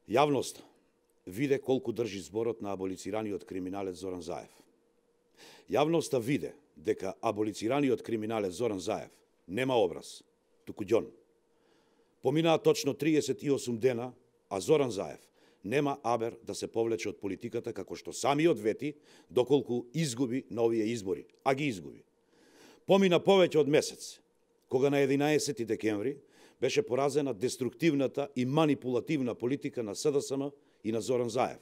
Јавноста виде колку држи зборот на аболицираниот криминалец Зоран Заев. Јавноста виде дека аболицираниот криминалец Зоран Заев нема образ, туку ѓон. Поминаа точно 38 дена, а Зоран Заев нема абер да се повлече од политиката, како што самиот вети, доколку изгуби на овие избори, а ги изгуби. Помина повеќе од месец, кога на 11 декември беше поразена деструктивната и манипулативна политика на СДСМ и на Зоран Заев.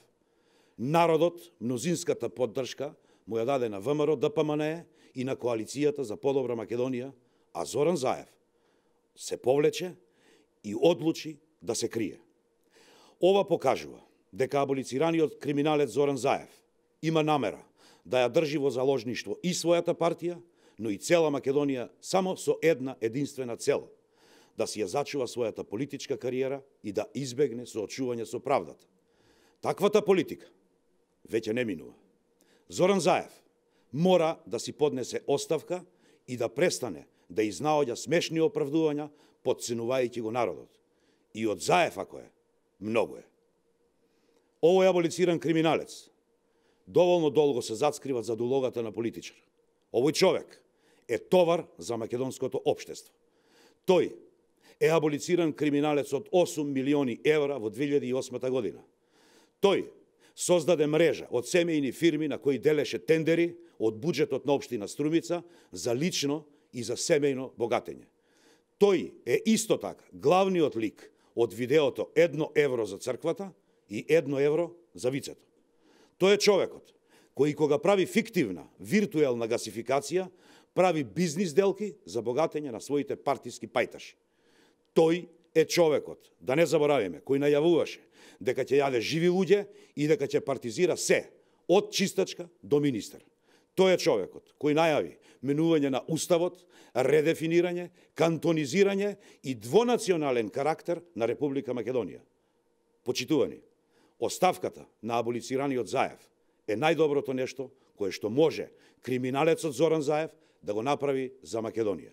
Народот, мнозинската поддршка, му ја даде на ВМРО, ДПМНЕ и на Коалицијата за подобра Македонија, а Зоран Заев се повлече и одлучи да се крие. Ова покажува дека аболицираниот криминалец Зоран Заев има намера да ја држи во заложништво и својата партија, но и цела Македонија само со една единствена цел – да си ја зачува својата политичка кариера и да избегне соочување со правдата. Таквата политика веќе не минува. Зоран Заев мора да си поднесе оставка и да престане да изнаоѓа смешни оправдувања, потценувајќи го народот. И од Заев, ако е, многу е. Овој аболициран криминалец доволно долго се зацкрива зад улогата на политичар. Овој човек е товар за македонското општество. Тој е аболициран криминалец од 8 милиони евра во 2008 година. Тој создаде мрежа од семејни фирми на кои делеше тендери од буџетот на општина Струмица за лично и за семејно богатење. Тој е исто така главниот лик од видеото 1 евро за црквата и 1 евро за вицето. Тој е човекот кој кога прави фиктивна, виртуелна гасификација, прави бизнис делки за богатење на своите партиски пајташи. Тој е човекот, да не заборавиме, кој најавуваше дека ќе јаде живи луѓе и дека ќе партизира се, од чистачка до министер. Тој е човекот кој најави менување на уставот, редефинирање, кантонизирање и двонационален карактер на Република Македонија. Почитувани, оставката на аболицираниот Заев е најдоброто нешто кое што може криминалецот Зоран Заев да го направи за Македонија.